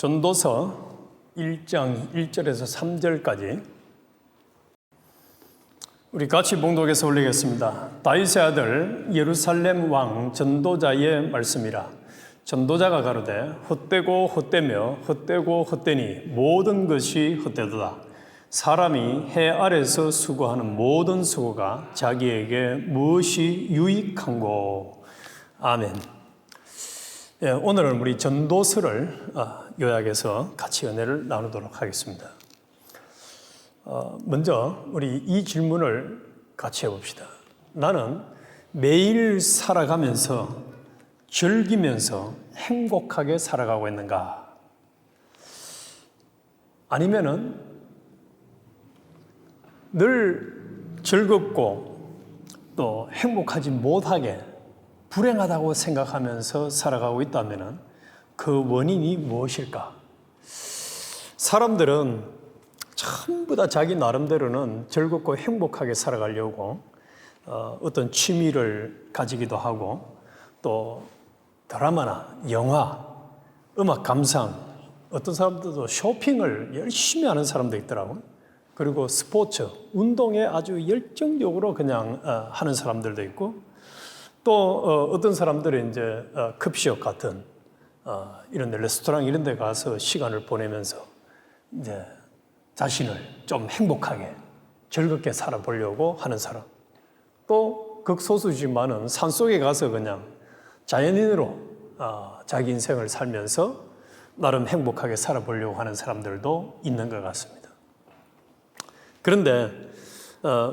전도서 1장 1절에서 3절까지 우리 같이 봉독해서 올리겠습니다. 다윗의 아들 예루살렘 왕 전도자의 말씀이라. 전도자가 가로되 헛되고 헛되며 헛되고 헛되니 모든 것이 헛되도다. 사람이 해 아래서 수고하는 모든 수고가 자기에게 무엇이 유익한고. 아멘. 예, 오늘은 우리 전도서를 요약해서 같이 은혜를 나누도록 하겠습니다. 먼저 우리 이 질문을 같이 해봅시다. 나는 매일 살아가면서 즐기면서 행복하게 살아가고 있는가? 아니면은 늘 즐겁고 또 행복하지 못하게 불행하다고 생각하면서 살아가고 있다면 그 원인이 무엇일까? 사람들은 전부 다 자기 나름대로는 즐겁고 행복하게 살아가려고 어떤 취미를 가지기도 하고 또 드라마나 영화, 음악 감상, 어떤 사람들도 쇼핑을 열심히 하는 사람도 있더라고요. 그리고 스포츠, 운동에 아주 열정적으로 그냥 하는 사람들도 있고 또 어떤 들은 이제 급식 같은 이런 데 레스토랑 이런 데 가서 시간을 보내면서 이제 자신을 좀 행복하게 즐겁게 살아보려고 하는 사람, 또 극소수지만은 산속에 가서 그냥 자연인으로 자기 인생을 살면서 나름 행복하게 살아보려고 하는 사람들도 있는 것 같습니다. 그런데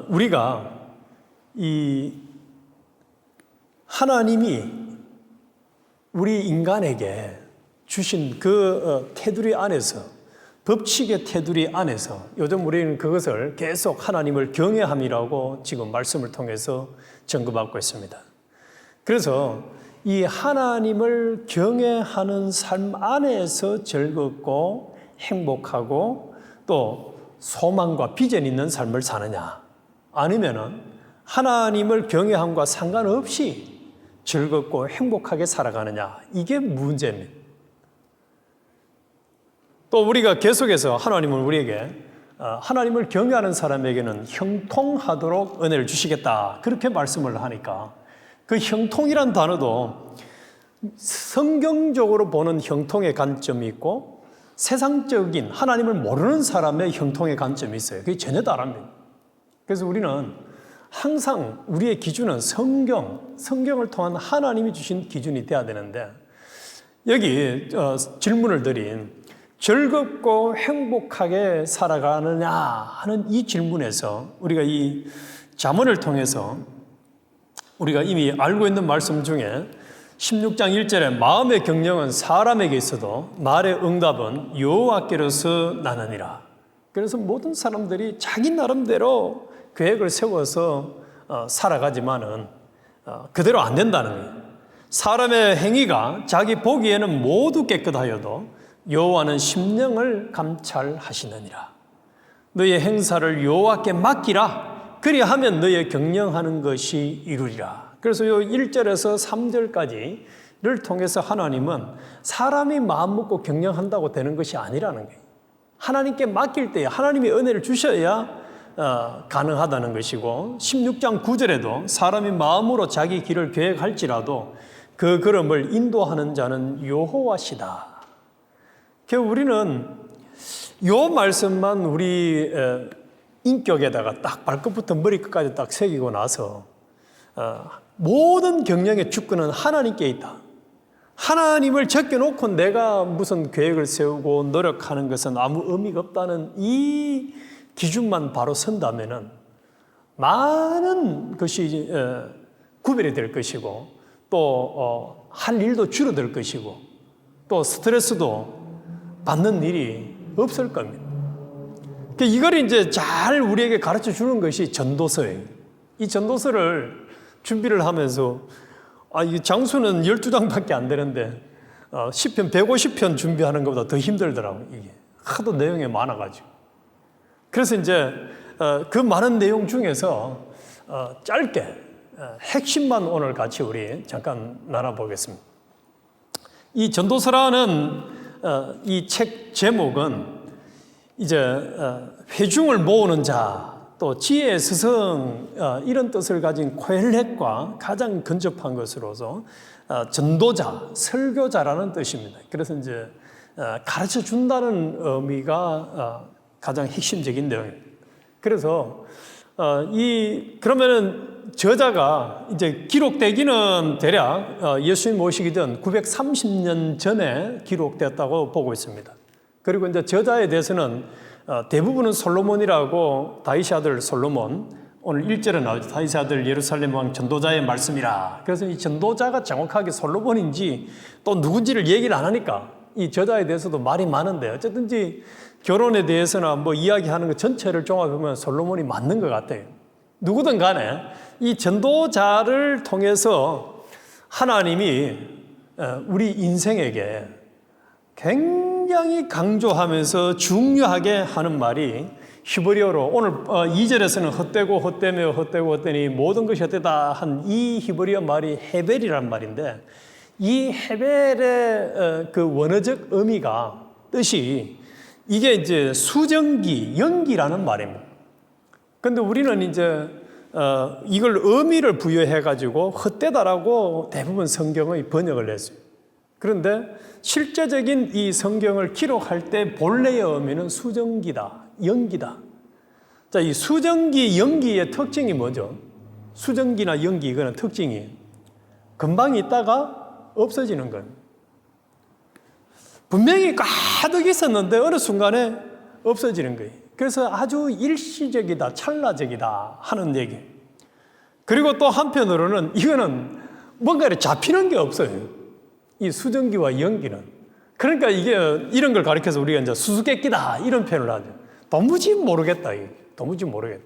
우리가 이 하나님이 우리 인간에게 주신 그 테두리 안에서, 법칙의 테두리 안에서 요즘 우리는 그것을 계속 하나님을 경외함이라고 지금 말씀을 통해서 전급받고 있습니다. 그래서 이 하나님을 경외하는 삶 안에서 즐겁고 행복하고 또 소망과 비전 있는 삶을 사느냐, 아니면은 하나님을 경외함과 상관없이 즐겁고 행복하게 살아가느냐, 이게 문제입니다. 또 우리가 계속해서 하나님은 우리에게 하나님을 경외하는 사람에게는 형통하도록 은혜를 주시겠다, 그렇게 말씀을 하니까 그 형통이란 단어도 성경적으로 보는 형통의 관점이 있고 세상적인 하나님을 모르는 사람의 형통의 관점이 있어요. 그게 전혀 다릅니다. 그래서 우리는 항상 우리의 기준은 성경을 통한 하나님이 주신 기준이 돼야 되는데, 여기 질문을 드린 즐겁고 행복하게 살아가느냐 하는 이 질문에서 우리가 이 잠언을 통해서 우리가 이미 알고 있는 말씀 중에 16장 1절에 마음의 경영은 사람에게 있어도 말의 응답은 여호와께로서 나느니라. 그래서 모든 사람들이 자기 나름대로 계획을 세워서 살아가지만은 그대로 안 된다는 거예요. 사람의 행위가 자기 보기에는 모두 깨끗하여도 여호와는 심령을 감찰하시느니라. 너의 행사를 여호와께 맡기라. 그리하면 너의 경영하는 것이 이루리라. 그래서 이 1절에서 3절까지를 통해서 하나님은 사람이 마음 먹고 경영한다고 되는 것이 아니라는 거예요. 하나님께 맡길 때 하나님이 은혜를 주셔야 가능하다는 것이고, 16장 9절에도 사람이 마음으로 자기 길을 계획할지라도 그 걸음을 인도하는 자는 여호와시다. 우리는 이 말씀만 우리 인격에다가 딱 발끝부터 머리끝까지 딱 새기고 나서 모든 경영의 주권은 하나님께 있다. 하나님을 제껴놓고 내가 무슨 계획을 세우고 노력하는 것은 아무 의미가 없다는 이 기준만 바로 선다면은 많은 것이 구별이 될 것이고 또 할 일도 줄어들 것이고 또 스트레스도 받는 일이 없을 겁니다. 이걸 이제 잘 우리에게 가르쳐 주는 것이 전도서예요. 이 전도서를 준비를 하면서 이 장수는 12장밖에 안 되는데 시편 150편 준비하는 것보다 더 힘들더라고요. 이게 하도 내용이 많아가지고. 그래서 이제 그 많은 내용 중에서 짧게 핵심만 오늘 같이 우리 잠깐 나눠보겠습니다. 이 전도서라는 이 책 제목은 이제 회중을 모으는 자, 또 지혜의 스승 이런 뜻을 가진 코엘렛과 가장 근접한 것으로서 전도자, 설교자라는 뜻입니다. 그래서 이제 가르쳐 준다는 의미가 가장 핵심적인 내용입니다. 그래서 그러면은 저자가 이제 기록되기는 대략 예수님 모시기 전 930년 전에 기록됐다고 보고 있습니다. 그리고 이제 저자에 대해서는 대부분은 솔로몬이라고, 다윗의 아들 솔로몬, 오늘 1절에 나오죠. 다윗의 아들 예루살렘 왕 전도자의 말씀이라. 그래서 이 전도자가 정확하게 솔로몬인지 또 누군지를 얘기를 안 하니까 이 저자에 대해서도 말이 많은데, 어쨌든지 결혼에 대해서나 뭐 이야기하는 것 전체를 종합해보면 솔로몬이 맞는 것 같아요. 누구든 간에 이 전도자를 통해서 하나님이 우리 인생에게 굉장히 강조하면서 중요하게 하는 말이 히브리어로, 오늘 2절에서는 헛되고 헛되며 헛되고 헛되니 모든 것이 헛되다 한 이 히브리어 말이 헤벨이란 말인데, 이 헤벨의 그 원어적 의미가, 뜻이 이게 이제 수정기, 연기라는 말입니다. 근데 우리는 이제 이걸 의미를 부여해가지고 헛되다라고 대부분 성경의 번역을 했어요. 그런데 실제적인 이 성경을 기록할 때 본래의 의미는 수정기다, 연기다. 자, 이 수정기, 연기의 특징이 뭐죠? 수정기나 연기, 이거는 특징이 금방 있다가 없어지는 거예요. 분명히 가득 있었는데 어느 순간에 없어지는 거예요. 그래서 아주 일시적이다, 찰나적이다 하는 얘기. 그리고 또 한편으로는 이거는 뭔가를 잡히는 게 없어요. 이 수정기와 연기는. 그러니까 이게 이런 걸 가리켜서 우리가 이제 수수께끼다 이런 표현을 하죠. 도무지 모르겠다. 도무지 모르겠다.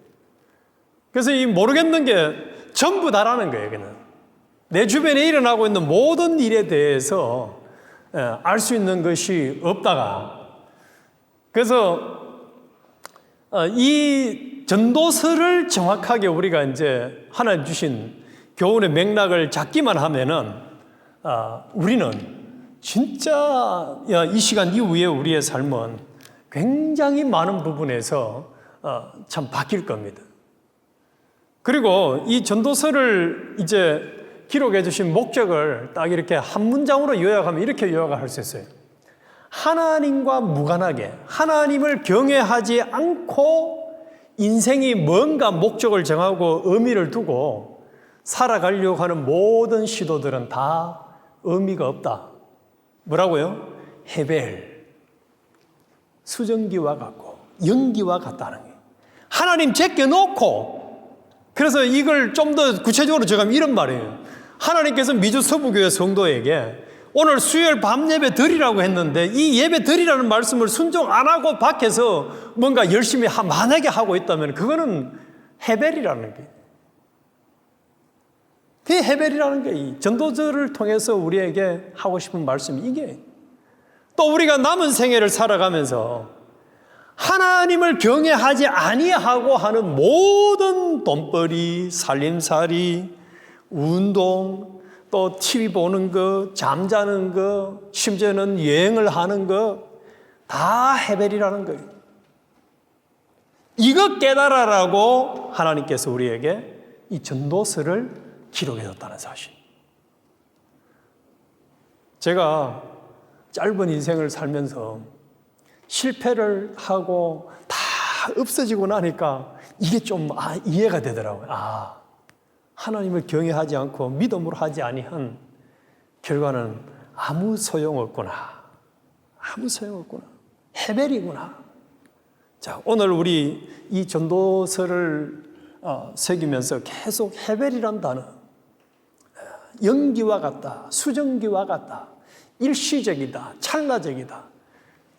그래서 이 모르겠는 게 전부 다라는 거예요. 그냥 내 주변에 일어나고 있는 모든 일에 대해서 알 수 있는 것이 없다가, 그래서 이 전도서를 정확하게 우리가 이제 하나님 주신 교훈의 맥락을 잡기만 하면은 우리는 진짜 이 시간 이후에 우리의 삶은 굉장히 많은 부분에서 참 바뀔 겁니다. 그리고 이 전도서를 이제 기록해 주신 목적을 딱 이렇게 한 문장으로 요약하면 이렇게 요약을 할 수 있어요. 하나님과 무관하게, 하나님을 경외하지 않고 인생이 뭔가 목적을 정하고 의미를 두고 살아가려고 하는 모든 시도들은 다 의미가 없다. 뭐라고요? 헤벨, 수정기와 같고 연기와 같다는 거예요. 하나님 제껴놓고, 그래서 이걸 좀 더 구체적으로 제가 이런 말이에요. 하나님께서 미주 서부교회 성도에게 오늘 수요일 밤 예배 드리라고 했는데 이 예배 드리라는 말씀을 순종 안 하고 밖에서 뭔가 열심히 만약에 하고 있다면 그거는 헤벨이라는 게, 그 헤벨이라는 게 이 전도서를 통해서 우리에게 하고 싶은 말씀이 이게, 또 우리가 남은 생애를 살아가면서 하나님을 경외하지 아니하고 하는 모든 돈벌이, 살림살이, 운동, 또 TV 보는 거, 잠자는 거, 심지어는 여행을 하는 거, 다 헤벨이라는 거예요. 이거 깨달아라고 하나님께서 우리에게 이 전도서를 기록해 줬다는 사실. 제가 짧은 인생을 살면서 실패를 하고 다 없어지고 나니까 이게 좀 이해가 되더라고요. 하나님을 경외하지 않고 믿음으로 하지 아니한 결과는 아무 소용없구나. 아무 소용없구나. 헤벨이구나. 자, 오늘 우리 이 전도서를 새기면서 계속 헤벨이란 단어, 연기와 같다, 수정기와 같다, 일시적이다, 찰나적이다,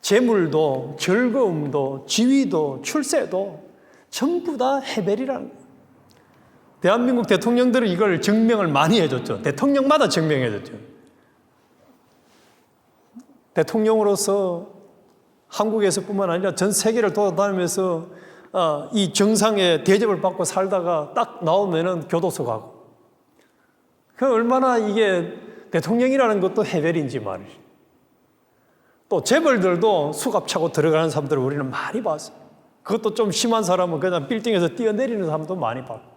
재물도 즐거움도 지위도 출세도 전부 다 헤벨이라는 거예요. 대한민국 대통령들은 이걸 증명을 많이 해줬죠. 대통령마다 증명해줬죠. 대통령으로서 한국에서뿐만 아니라 전 세계를 돌아다니면서 이 정상의 대접을 받고 살다가 딱 나오면은 교도소 가고. 그 얼마나 이게 대통령이라는 것도 헤벨인지 말이죠. 또 재벌들도 수갑 차고 들어가는 사람들을 우리는 많이 봤어요. 그것도 좀 심한 사람은 그냥 빌딩에서 뛰어내리는 사람도 많이 봤고.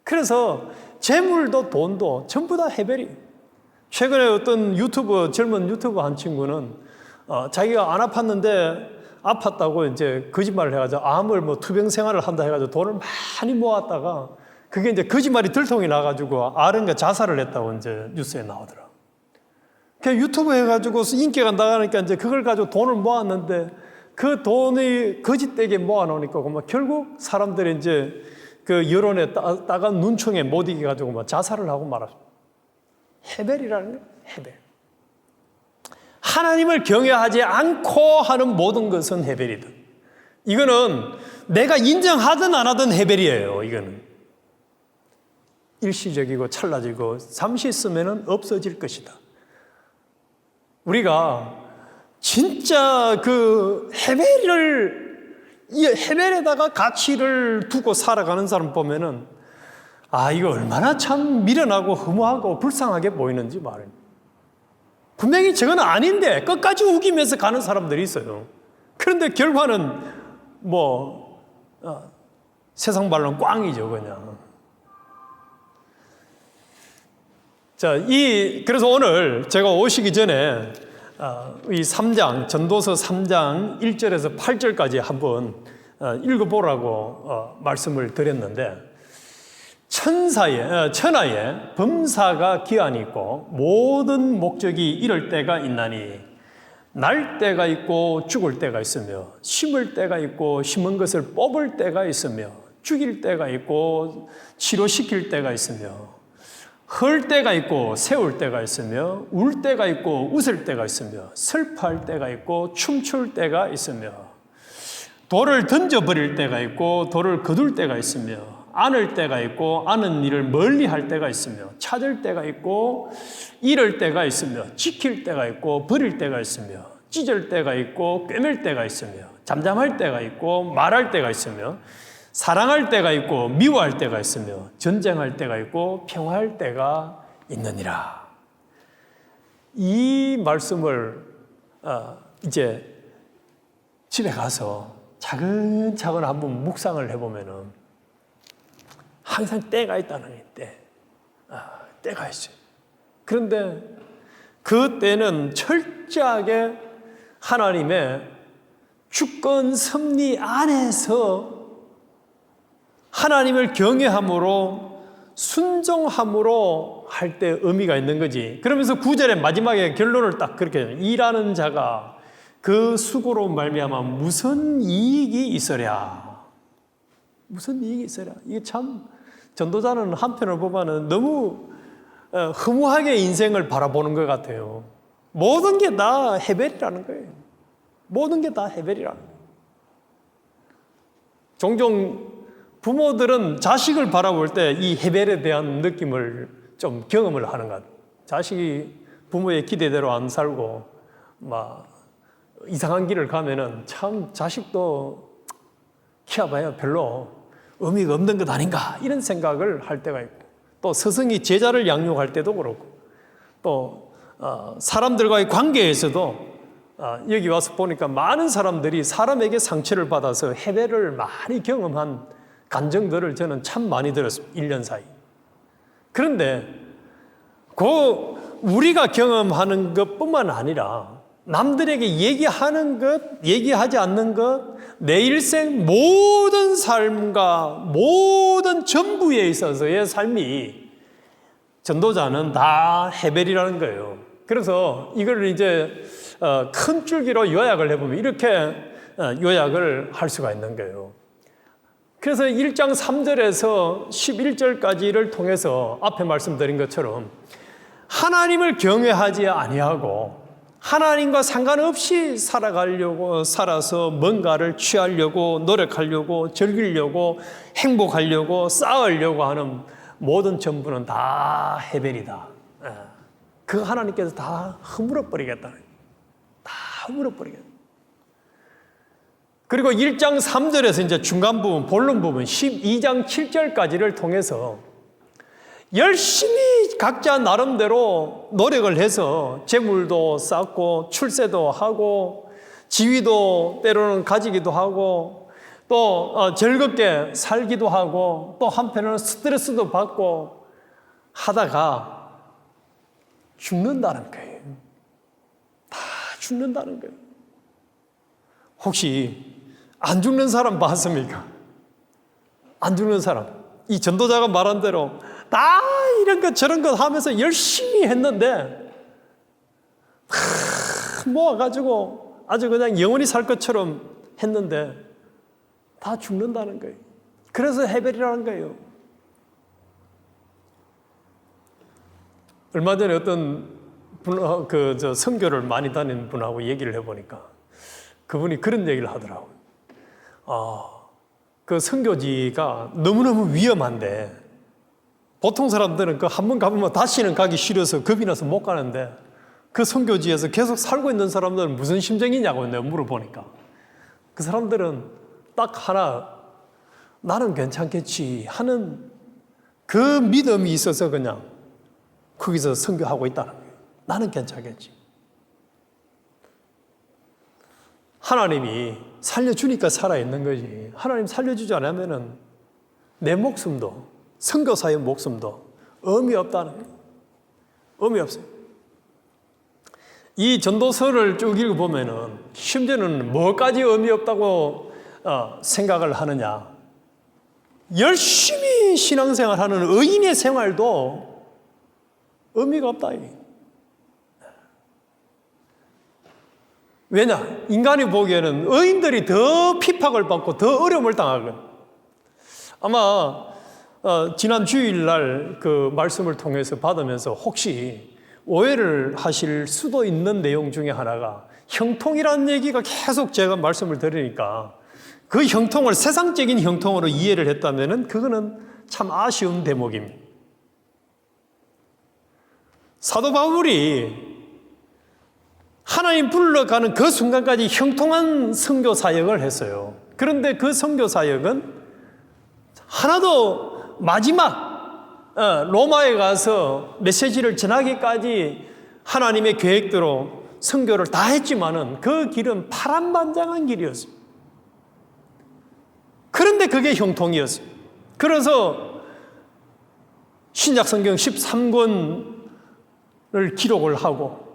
그래서 재물도 돈도 전부 다 해벨이에요. 최근에 어떤 젊은 유튜버 한 친구는 자기가 안 아팠는데 아팠다고 이제 거짓말을 해가지고 암을 투병 생활을 한다 해가지고 돈을 많이 모았다가 그게 이제 거짓말이 들통이 나가지고 아른가 자살을 했다고 이제 뉴스에 나오더라. 그 유튜브 해가지고 인기가 나가니까 이제 그걸 가지고 돈을 모았는데 그 돈이 거짓되게 모아놓으니까 결국 사람들이 이제 그 여론에 따간 눈총에 못 이겨가지고 자살을 하고 말았습니다. 해벨이라는 거예요. 해벨. 하나님을 경외하지 않고 하는 모든 것은 해벨이다. 이거는 내가 인정하든 안 하든 해벨이에요. 이거는 일시적이고 찰나지고 잠시 있으면 없어질 것이다. 우리가 진짜 그 해벨에다가 가치를 두고 살아가는 사람 보면은 이거 얼마나 참 미련하고 허무하고 불쌍하게 보이는지 말입니다. 분명히 저건 아닌데 끝까지 우기면서 가는 사람들이 있어요. 그런데 결과는 세상 말로는 꽝이죠, 그냥. 자, 그래서 오늘 제가 오시기 전에 이 3장, 전도서 3장 1절에서 8절까지 한번 읽어보라고 말씀을 드렸는데, 천하에 범사가 기한이 있고 모든 목적이 이럴 때가 있나니 날 때가 있고 죽을 때가 있으며 심을 때가 있고 심은 것을 뽑을 때가 있으며 죽일 때가 있고 치료시킬 때가 있으며 헐 때가 있고 세울 때가 있으며 울 때가 있고 웃을 때가 있으며 슬퍼할 때가 있고 춤출 때가 있으며 돌을 던져버릴 때가 있고 돌을 거둘 때가 있으며 안을 때가 있고 아는 일을 멀리 할 때가 있으며 찾을 때가 있고 잃을 때가 있으며 지킬 때가 있고 버릴 때가 있으며 찢을 때가 있고 꿰맬 때가 있으며 잠잠할 때가 있고 말할 때가 있으며 사랑할 때가 있고 미워할 때가 있으며 전쟁할 때가 있고 평화할 때가 있느니라. 이 말씀을 이제 집에 가서 차근차근 한번 묵상을 해보면은 항상 때가 있다는 때가 있어요. 그런데 그 때는 철저하게 하나님의 주권 섭리 안에서 하나님을 경외함으로 순종함으로 할 때 의미가 있는 거지. 그러면서 9절의 마지막에 결론을 딱 그렇게 해요. 일하는 자가 그 수고로 말미암아 무슨 이익이 있으랴. 무슨 이익이 있으랴. 이게 참 전도자는 한편으로 보면은 너무 허무하게 인생을 바라보는 것 같아요. 모든 게 다 해벨이라는 거예요. 모든 게 다 해벨이라는 거예요. 종종 부모들은 자식을 바라볼 때 이 해벨에 대한 느낌을 좀 경험을 하는 것 같아요. 자식이 부모의 기대대로 안 살고 막 이상한 길을 가면은 참 자식도 키워봐야 별로 의미가 없는 것 아닌가 이런 생각을 할 때가 있고, 또 스승이 제자를 양육할 때도 그렇고, 또 사람들과의 관계에서도 여기 와서 보니까 많은 사람들이 사람에게 상처를 받아서 해배를 많이 경험한 간증들을 저는 참 많이 들었습니다. 1년 사이. 그런데 우리가 경험하는 것뿐만 아니라 남들에게 얘기하는 것, 얘기하지 않는 것, 내 일생 모든 삶과 모든 전부에 있어서의 삶이 전도자는 다 해벨이라는 거예요. 그래서 이걸 이제 큰 줄기로 요약을 해보면 이렇게 요약을 할 수가 있는 거예요. 그래서 1장 3절에서 11절까지를 통해서 앞에 말씀드린 것처럼 하나님을 경외하지 아니하고 하나님과 상관없이 살아서 뭔가를 취하려고 노력하려고 즐기려고 행복하려고 쌓으려고 하는 모든 전부는 다 해벨이다. 그 하나님께서 다 허물어버리겠다. 다 허물어버리겠다. 그리고 1장 3절에서 이제 중간 부분, 본론 부분 12장 7절까지를 통해서 열심히 각자 나름대로 노력을 해서 재물도 쌓고 출세도 하고 지위도 때로는 가지기도 하고 또 즐겁게 살기도 하고 또 한편으로는 스트레스도 받고 하다가 죽는다는 거예요. 다 죽는다는 거예요. 혹시 안 죽는 사람 봤습니까? 안 죽는 사람. 이 전도자가 말한 대로 다 이런 것 저런 것 하면서 열심히 했는데 모아가지고 아주 그냥 영원히 살 것처럼 했는데 다 죽는다는 거예요. 그래서 헤벨이라는 거예요. 얼마 전에 어떤 분, 선교를 많이 다니는 분하고 얘기를 해보니까 그분이 그런 얘기를 하더라고요. 그 선교지가 너무너무 위험한데 보통 사람들은 그 한 번 가보면 다시는 가기 싫어서 겁이 나서 못 가는데 그 선교지에서 계속 살고 있는 사람들은 무슨 심정이냐고 내가 물어보니까 그 사람들은 딱 하나 나는 괜찮겠지 하는 그 믿음이 있어서 그냥 거기서 선교하고 있다는 거예요. 나는 괜찮겠지. 하나님이 살려주니까 살아있는 거지. 하나님 살려주지 않으면은 내 목숨도 선교사의 목숨도 의미 없다는 거예요. 의미 없어요. 이 전도서를 쭉 읽어보면은 심지어는 뭐까지 의미 없다고 생각을 하느냐. 열심히 신앙생활하는 의인의 생활도 의미가 없다. 왜냐? 인간이 보기에는 의인들이 더 핍박을 받고 더 어려움을 당하거든. 아마 지난 주일날 그 말씀을 통해서 받으면서 혹시 오해를 하실 수도 있는 내용 중에 하나가 형통이라는 얘기가 계속 제가 말씀을 드리니까 그 형통을 세상적인 형통으로 이해를 했다면 그거는 참 아쉬운 대목입니다. 사도 바울이 하나님 불러가는 그 순간까지 형통한 선교 사역을 했어요. 그런데 그 선교 사역은 하나도 마지막 로마에 가서 메시지를 전하기까지 하나님의 계획대로 선교를 다 했지만은 그 길은 파란만장한 길이었어요. 그런데 그게 형통이었어요. 그래서 신약성경 13권을 기록을 하고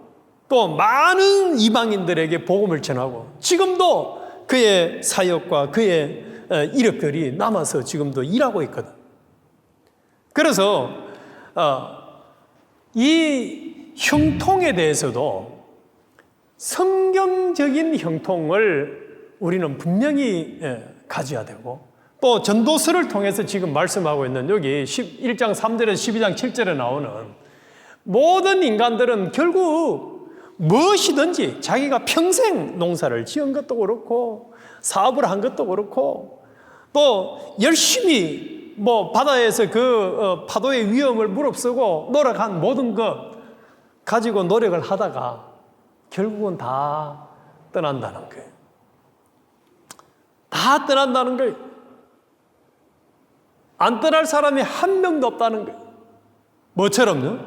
또 많은 이방인들에게 복음을 전하고 지금도 그의 사역과 그의 이력들이 남아서 지금도 일하고 있거든. 그래서 이 형통에 대해서도 성경적인 형통을 우리는 분명히 가져야 되고 또 전도서를 통해서 지금 말씀하고 있는 여기 1장 3절에서 12장 7절에 나오는 모든 인간들은 결국 무엇이든지 자기가 평생 농사를 지은 것도 그렇고 사업을 한 것도 그렇고 또 열심히 바다에서 그 파도의 위험을 무릅쓰고 노력한 모든 것 가지고 노력을 하다가 결국은 다 떠난다는 거예요. 다 떠난다는 거예요. 안 떠날 사람이 한 명도 없다는 거예요. 뭐처럼요?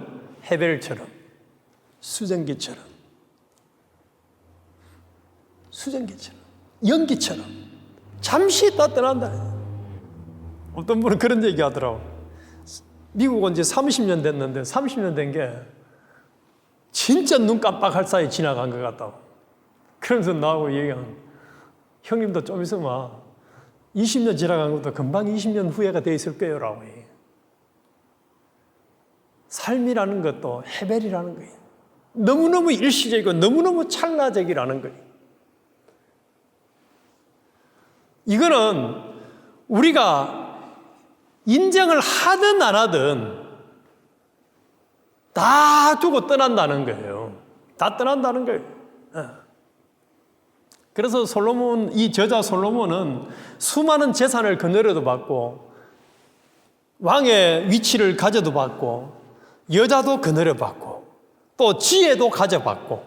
헤벨처럼, 수증기처럼, 연기처럼 잠시 있다 떠난다. 어떤 분은 그런 얘기 하더라고. 미국 온 지 30년 됐는데 30년 된 게 진짜 눈 깜빡할 사이 지나간 것 같다고. 그러면서 나하고 얘기하는 형님도 좀 있으면 20년 지나간 것도 금방 20년 후회가 돼 있을 거예요 라고 얘기해요. 삶이라는 것도 헤벨이라는 거예요. 너무너무 일시적이고 너무너무 찰나적이라는 거예요. 이거는 우리가 인정을 하든 안 하든 다 두고 떠난다는 거예요. 다 떠난다는 거예요. 그래서 이 저자 솔로몬은 수많은 재산을 거느려도 받고 왕의 위치를 가져도 받고 여자도 거느려 받고 또 지혜도 가져받고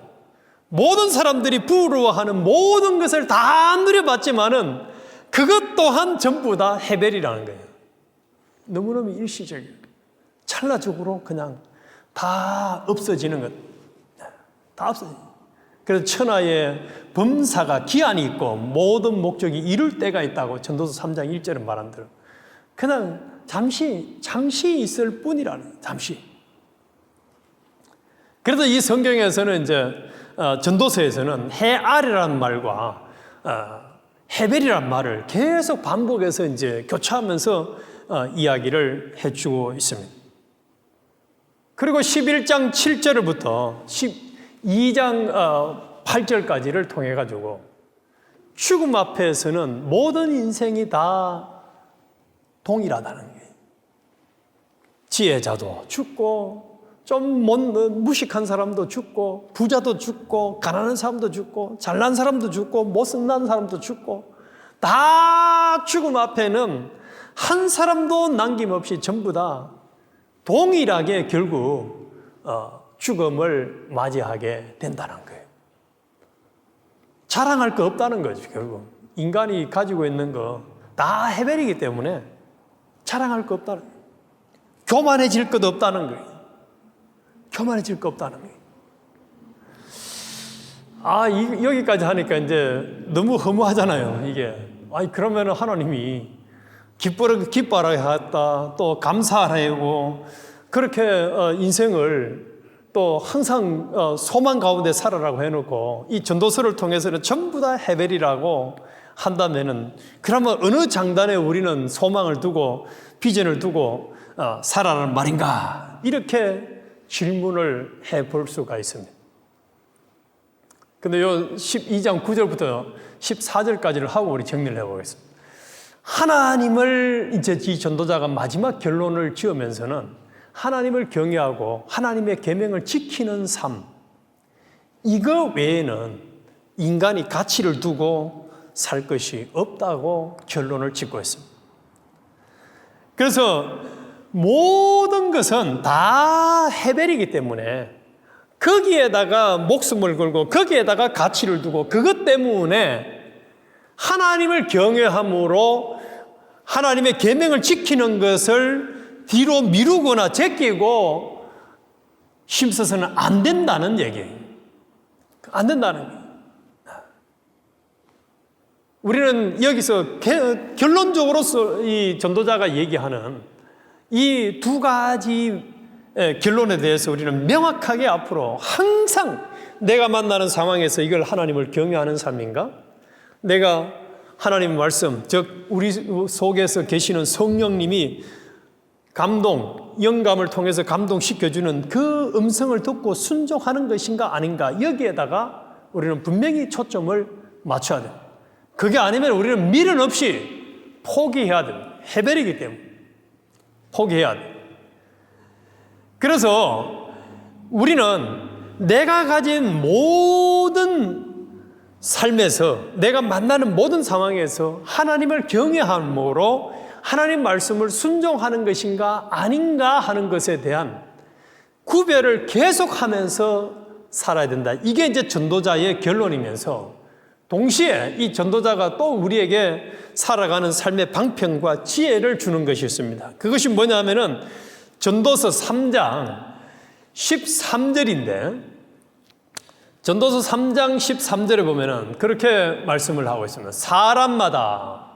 모든 사람들이 부러워하는 모든 것을 다 누려봤지만은 그것 또한 전부 다 헤벨이라는 거예요. 너무너무 일시적이에요. 찰나적으로 그냥 다 없어지는 것. 다 없어져. 그래서 천하의 범사가 기한이 있고 모든 목적이 이룰 때가 있다고 전도서 3장 1절은 말한 대로. 그냥 잠시 있을 뿐이라는, 잠시. 그래서 이 성경에서는 이제 전도서에서는 해 아래라는 말과 헤벨이라는 말을 계속 반복해서 이제 교차하면서 이야기를 해주고 있습니다. 그리고 11장 7절부터 12장 8절까지를 통해 가지고 죽음 앞에서는 모든 인생이 다 동일하다는 거예요. 지혜자도 죽고 좀 무식한 사람도 죽고 부자도 죽고 가난한 사람도 죽고 잘난 사람도 죽고 못난 사람도 죽고 다 죽음 앞에는 한 사람도 남김없이 전부 다 동일하게 결국 죽음을 맞이하게 된다는 거예요. 자랑할 거 없다는 거죠. 결국 인간이 가지고 있는 거 다 헤벨이기 때문에 자랑할 거 없다는 거예요. 교만해질 것도 없다는 거예요. 교만해질 거 없다는 거예요. 여기까지 하니까 이제 너무 허무하잖아요. 이게 그러면 하나님이 기뻐라 했다, 또 감사하라고 그렇게 인생을 또 항상 소망 가운데 살아라고 해놓고 이 전도서를 통해서는 전부 다 헤벨이라고 한다면은 그러면 어느 장단에 우리는 소망을 두고 비전을 두고 살아라는 말인가? 이렇게 질문을 해볼 수가 있습니다. 근데 요 12장 9절부터 14절까지를 하고 우리 정리를 해보겠습니다. 하나님을 이제 이 전도자가 마지막 결론을 지으면서는 하나님을 경외하고 하나님의 계명을 지키는 삶, 이거 외에는 인간이 가치를 두고 살 것이 없다고 결론을 짓고 있습니다. 그래서 모든 것은 다 헤벨이기 때문에 거기에다가 목숨을 걸고 거기에다가 가치를 두고 그것 때문에 하나님을 경외함으로 하나님의 계명을 지키는 것을 뒤로 미루거나 제끼고 힘써서는 안 된다는 얘기예요. 안 된다는 거예요. 우리는 여기서 결론적으로 이 전도자가 얘기하는 이 두 가지 결론에 대해서 우리는 명확하게 앞으로 항상 내가 만나는 상황에서 이걸 하나님을 경외하는 삶인가? 내가 하나님 말씀, 즉 우리 속에서 계시는 성령님이 영감을 통해서 감동시켜주는 그 음성을 듣고 순종하는 것인가 아닌가? 여기에다가 우리는 분명히 초점을 맞춰야 돼요. 그게 아니면 우리는 미련 없이 포기해야 됩니다. 헤벨이기 때문에 포기해야 돼요. 그래서 우리는 내가 가진 모든 삶에서 내가 만나는 모든 상황에서 하나님을 경외함으로 하나님 말씀을 순종하는 것인가 아닌가 하는 것에 대한 구별을 계속하면서 살아야 된다. 이게 이제 전도자의 결론이면서 동시에 이 전도자가 또 우리에게 살아가는 삶의 방편과 지혜를 주는 것이 있습니다. 그것이 뭐냐면은 전도서 3장 13절인데 전도서 3장 13절에 보면은 그렇게 말씀을 하고 있습니다. 사람마다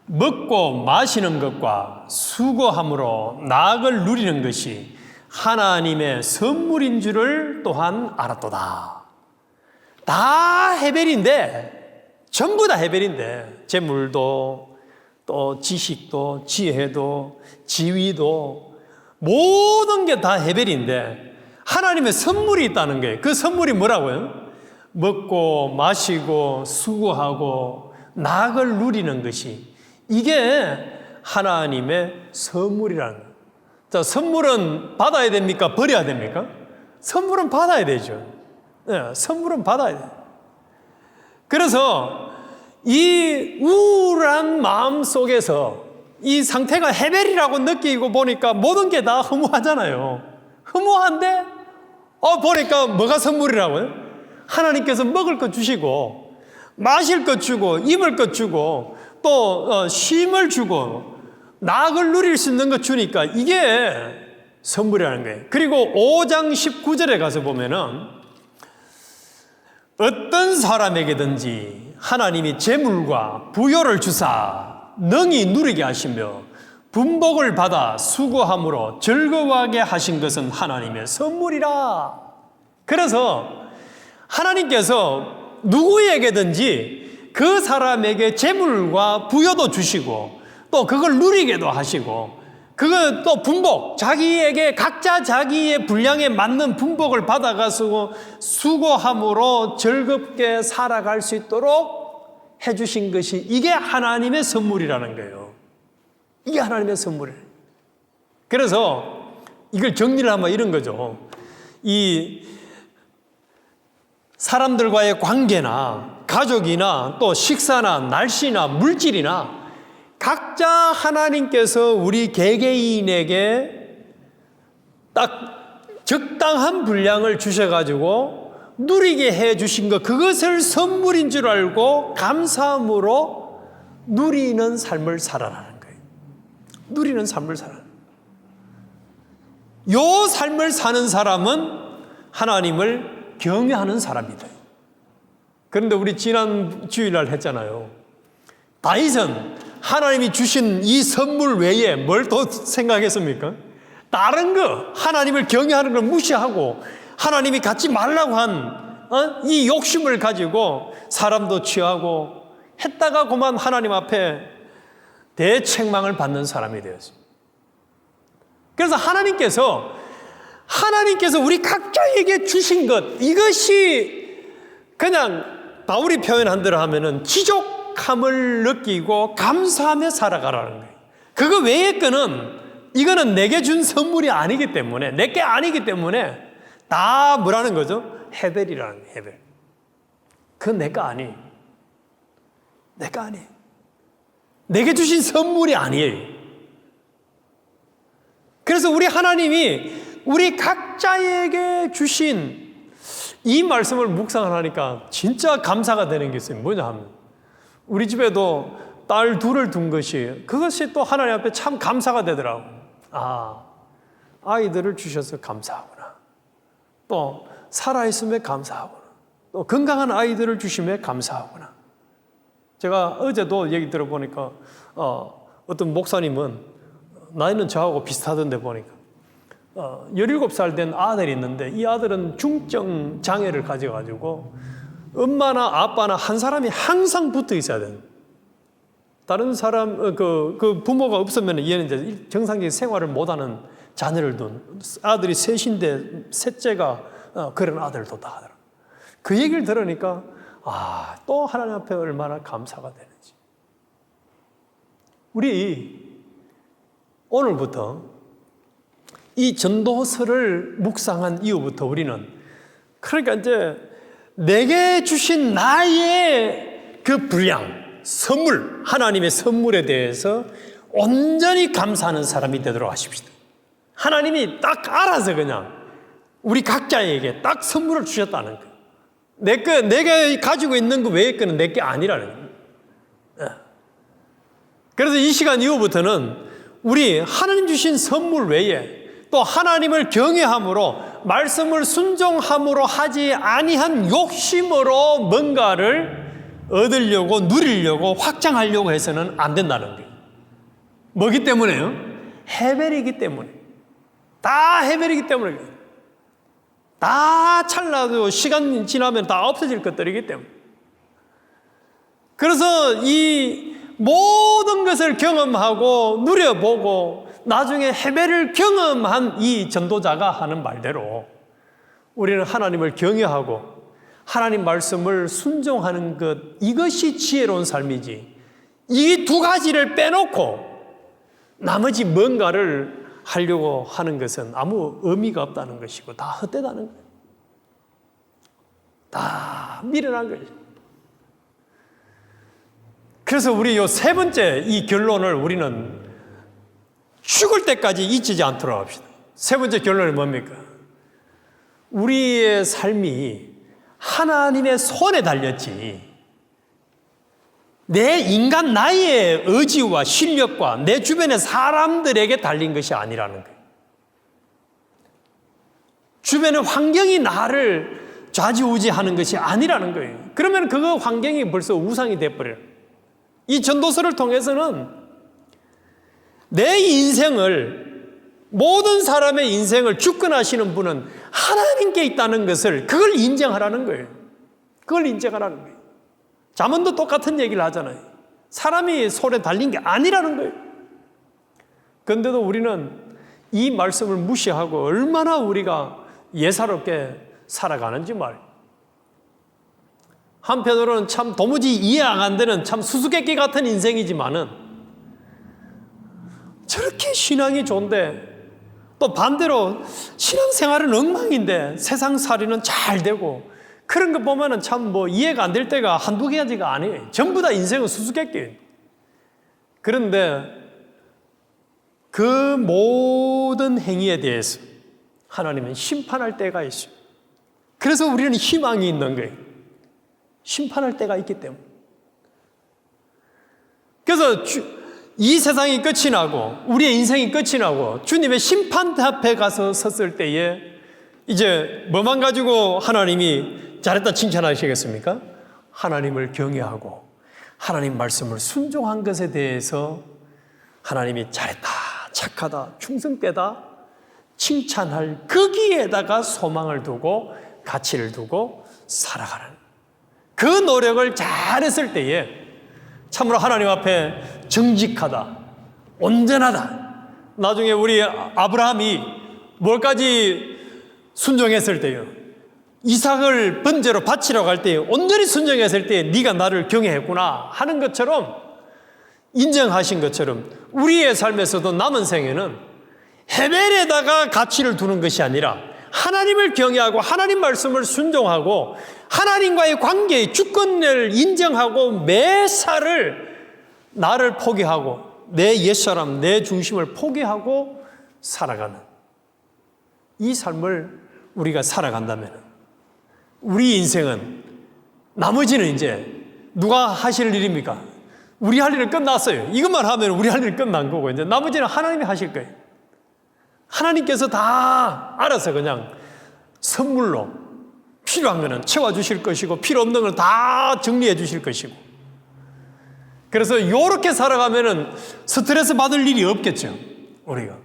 먹고 마시는 것과 수고함으로 낙을 누리는 것이 하나님의 선물인 줄을 또한 알았도다. 다 헤벨인데, 전부 다 헤벨인데, 재물도, 또 지식도, 지혜도, 지위도, 모든 게 다 헤벨인데, 하나님의 선물이 있다는 거예요. 그 선물이 뭐라고요? 먹고, 마시고, 수고하고, 낙을 누리는 것이, 이게 하나님의 선물이라는 거예요. 자, 선물은 받아야 됩니까? 버려야 됩니까? 선물은 받아야 되죠. 네, 선물은 받아야 돼요. 그래서 이 우울한 마음 속에서 이 상태가 헤벨이라고 느끼고 보니까 모든 게 다 허무하잖아요. 허무한데 보니까 뭐가 선물이라고요? 하나님께서 먹을 것 주시고 마실 것 주고 입을 것 주고 또 쉼을 주고 낙을 누릴 수 있는 것 주니까 이게 선물이라는 거예요. 그리고 5장 19절에 가서 보면은 어떤 사람에게든지 하나님이 재물과 부요를 주사 능히 누리게 하시며 분복을 받아 수고함으로 즐거워하게 하신 것은 하나님의 선물이라. 그래서 하나님께서 누구에게든지 그 사람에게 재물과 부요도 주시고 또 그걸 누리게도 하시고 그거 또 분복, 자기에게 각자 자기의 분량에 맞는 분복을 받아가지고 수고함으로 즐겁게 살아갈 수 있도록 해주신 것이 이게 하나님의 선물이라는 거예요. 이게 하나님의 선물이에요. 그래서 이걸 정리를 하면 이런 거죠. 이 사람들과의 관계나 가족이나 또 식사나 날씨나 물질이나 각자 하나님께서 우리 개개인에게 딱 적당한 분량을 주셔가지고 누리게 해 주신 것, 그것을 선물인 줄 알고 감사함으로 누리는 삶을 살아라는 거예요. 누리는 삶을 살아라. 요 삶을 사는 사람은 하나님을 경외하는 사람이다. 그런데 우리 지난 주일날 했잖아요. 다윗은 하나님이 주신 이 선물 외에 뭘 또 생각했습니까? 다른 거, 하나님을 경외하는 걸 무시하고 하나님이 갖지 말라고 한 이 욕심을 가지고 사람도 취하고 했다가 그만 하나님 앞에 대책망을 받는 사람이 되었습니다. 그래서 하나님께서 우리 각자에게 주신 것, 이것이 그냥 바울이 표현한 대로 하면은 지족함을 느끼고 감사하며 살아가라는 거예요. 그거 외의 거는 이거는 내게 준 선물이 아니기 때문에, 내게 아니기 때문에 다 뭐라는 거죠? 헤벨이라는 거예요. 헤벨. 그건 내가 아니에요. 내가 아니에요. 내게 주신 선물이 아니에요. 그래서 우리 하나님이 우리 각자에게 주신 이 말씀을 묵상을 하니까 진짜 감사가 되는 게 있어요. 뭐냐 하면 우리 집에도 딸 둘을 둔 것이, 그것이 또 하나님 앞에 참 감사가 되더라고. 아이들을 주셔서 감사하구나. 또 살아있음에 감사하구나. 또 건강한 아이들을 주심에 감사하구나. 제가 어제도 얘기 들어보니까 어떤 목사님은 나이는 저하고 비슷하던데 보니까 17살 된 아들이 있는데 이 아들은 중증 장애를 가져가지고 엄마나 아빠나 한 사람이 항상 붙어 있어야 되는, 다른 사람 그 부모가 없으면 얘는 이제 정상적인 생활을 못하는 자녀를 둔 아들이 셋인데 셋째가 그런 아들을 뒀다 하더라. 그 얘기를 들으니까 또 하나님 앞에 얼마나 감사가 되는지. 우리 오늘부터 이 전도서를 묵상한 이후부터 우리는 그러니까 이제 내게 주신 나의 그 분량, 선물, 하나님의 선물에 대해서 온전히 감사하는 사람이 되도록 하십시다. 하나님이 딱 알아서 그냥 우리 각자에게 딱 선물을 주셨다는 거예요. 내가 가지고 있는 거 외의 거는 내게 아니라는 거예요. 그래서 이 시간 이후부터는 우리 하나님 주신 선물 외에 또 하나님을 경외함으로 말씀을 순종함으로 하지 아니한 욕심으로 뭔가를 얻으려고 누리려고 확장하려고 해서는 안 된다는 거예요. 뭐기 때문에요? 헤벨이기 때문에. 다 헤벨이기 때문에. 다 찰나도 시간 지나면 다 없어질 것들이기 때문에. 그래서 이 모든 것을 경험하고 누려보고 나중에 헤벨을 경험한 이 전도자가 하는 말대로 우리는 하나님을 경외하고 하나님 말씀을 순종하는 것, 이것이 지혜로운 삶이지, 이 두 가지를 빼놓고 나머지 뭔가를 하려고 하는 것은 아무 의미가 없다는 것이고 다 헛되다는 거예요. 다 미련한 거예요. 그래서 우리 요 세 번째 이 결론을 우리는 죽을 때까지 잊지 않도록 합시다. 세 번째 결론이 뭡니까? 우리의 삶이 하나님의 손에 달렸지 내 인간 나의 의지와 실력과 내 주변의 사람들에게 달린 것이 아니라는 거예요. 주변의 환경이 나를 좌지우지하는 것이 아니라는 거예요. 그러면 그 환경이 벌써 우상이 돼버려요. 이 전도서를 통해서는 내 인생을, 모든 사람의 인생을 주권하시는 분은 하나님께 있다는 것을, 그걸 인정하라는 거예요. 그걸 인정하라는 거예요. 잠언도 똑같은 얘기를 하잖아요. 사람이 손에 달린 게 아니라는 거예요. 그런데도 우리는 이 말씀을 무시하고 얼마나 우리가 예사롭게 살아가는지 말이에요. 한편으로는 참 도무지 이해 안 되는 참 수수께끼 같은 인생이지만은 저렇게 신앙이 좋은데 또 반대로 신앙생활은 엉망인데 세상살이는 잘 되고 그런 거 보면은 참 뭐 이해가 안 될 때가 한두 가지가 아니에요. 전부 다 인생은 수수께끼예요. 그런데 그 모든 행위에 대해서 하나님은 심판할 때가 있어요. 그래서 우리는 희망이 있는 거예요. 심판할 때가 있기 때문에. 그래서 이 세상이 끝이 나고 우리의 인생이 끝이 나고 주님의 심판 앞에 가서 섰을 때에 이제 뭐만 가지고 하나님이 잘했다 칭찬하시겠습니까? 하나님을 경외하고 하나님 말씀을 순종한 것에 대해서 하나님이 잘했다, 착하다, 충성되다 칭찬할 거기에다가 소망을 두고 가치를 두고 살아가는 그 노력을 잘했을 때에 참으로 하나님 앞에 정직하다, 온전하다. 나중에 우리 아브라함이 뭘까지 순종했을 때요, 이삭을 번제로 바치려고 할 때 온전히 순종했을 때 네가 나를 경외했구나 하는 것처럼 인정하신 것처럼 우리의 삶에서도 남은 생에는 헤벨에다가 가치를 두는 것이 아니라 하나님을 경외하고 하나님 말씀을 순종하고 하나님과의 관계의 주권을 인정하고 매사를 나를 포기하고 내 옛사람, 내 중심을 포기하고 살아가는 이 삶을 우리가 살아간다면 우리 인생은 나머지는 이제 누가 하실 일입니까? 우리 할 일은 끝났어요. 이것만 하면 우리 할 일은 끝난 거고 이제 나머지는 하나님이 하실 거예요. 하나님께서 다 알아서 그냥 선물로 필요한 거는 채워주실 것이고 필요 없는 건 다 정리해 주실 것이고 그래서 이렇게 살아가면은 스트레스 받을 일이 없겠죠. 우리가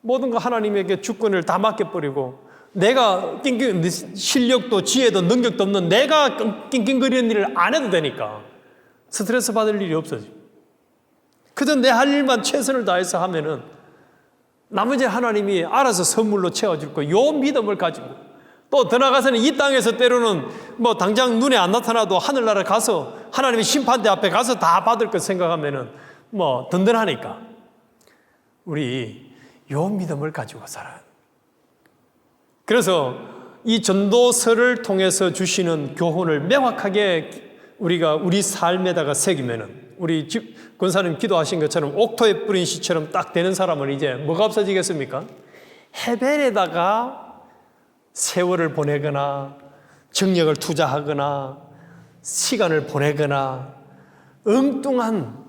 모든 거 하나님에게 주권을 다 맡겨버리고 내가 실력도 지혜도 능력도 없는 내가 낑낑거리는 일을 안 해도 되니까 스트레스 받을 일이 없어져. 그저 내 할 일만 최선을 다해서 하면은 나머지 하나님이 알아서 선물로 채워줄 거예요. 요 믿음을 가지고 또 더 나아가서는 이 땅에서 때로는 뭐 당장 눈에 안 나타나도 하늘나라 가서 하나님의 심판대 앞에 가서 다 받을 것 생각하면은 뭐 든든하니까 우리 요 믿음을 가지고 살아요. 그래서 이 전도서를 통해서 주시는 교훈을 명확하게 우리가 우리 삶에다가 새기면은 우리 권사님 기도하신 것처럼 옥토에 뿌린 씨처럼 딱 되는 사람은 이제 뭐가 없어지겠습니까? 헤벨에다가 세월을 보내거나 정력을 투자하거나 시간을 보내거나 엉뚱한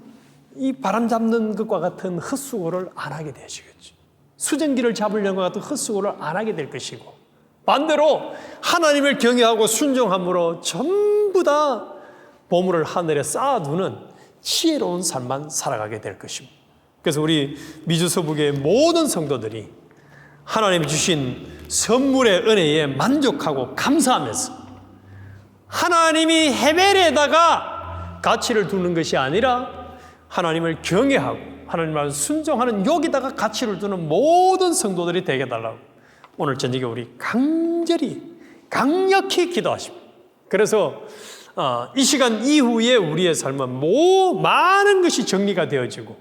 이 바람 잡는 것과 같은 헛수고를 안 하게 되시겠죠. 수증기를 잡으려는 것 같은 헛수고를 안 하게 될 것이고 반대로 하나님을 경외하고 순종함으로 전부 다 보물을 하늘에 쌓아두는 지혜로운 삶만 살아가게 될 것입니다. 그래서 우리 미주서북의 모든 성도들이 하나님이 주신 선물의 은혜에 만족하고 감사하면서 하나님이 헤벨에다가 가치를 두는 것이 아니라 하나님을 경외하고 하나님을 순종하는 여기다가 가치를 두는 모든 성도들이 되게 해달라고 오늘 저녁에 우리 강력히 기도하십니다. 그래서 이 시간 이후에 우리의 삶은 많은 것이 정리가 되어지고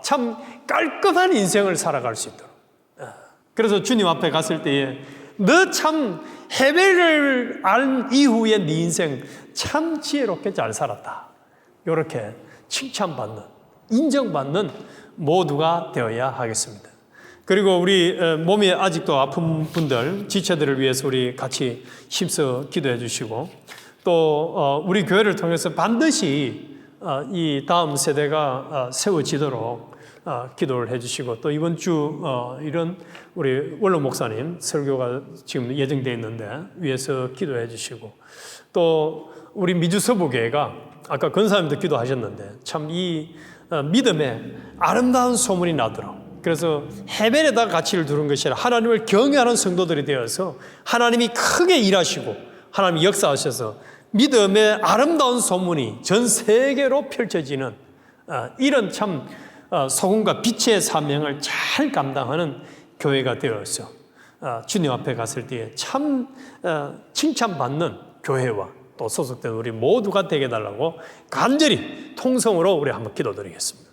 참 깔끔한 인생을 살아갈 수 있도록 그래서 주님 앞에 갔을 때에 너 참 헤벨을 알 이후에 네 인생 참 지혜롭게 잘 살았다 이렇게 칭찬받는 인정받는 모두가 되어야 하겠습니다. 그리고 우리 몸이 아직도 아픈 분들 지체들을 위해서 우리 같이 힘써 기도해 주시고 또 우리 교회를 통해서 반드시 이 다음 세대가 세워지도록 기도를 해주시고, 또 이번 주 이런 우리 원로 목사님 설교가 지금 예정되어 있는데 위에서 기도해 주시고, 또 우리 미주서부교회가 아까 권사님도 기도하셨는데 참 이 믿음에 아름다운 소문이 나도록, 그래서 해변에다 가치를 두는 것이 아니라 하나님을 경외하는 성도들이 되어서 하나님이 크게 일하시고 하나님이 역사하셔서 믿음의 아름다운 소문이 전 세계로 펼쳐지는 이런 참 소금과 빛의 사명을 잘 감당하는 교회가 되어서 주님 앞에 갔을 때에 참 칭찬받는 교회와 또 소속된 우리 모두가 되게 해달라고 간절히 통성으로 우리 한번 기도드리겠습니다.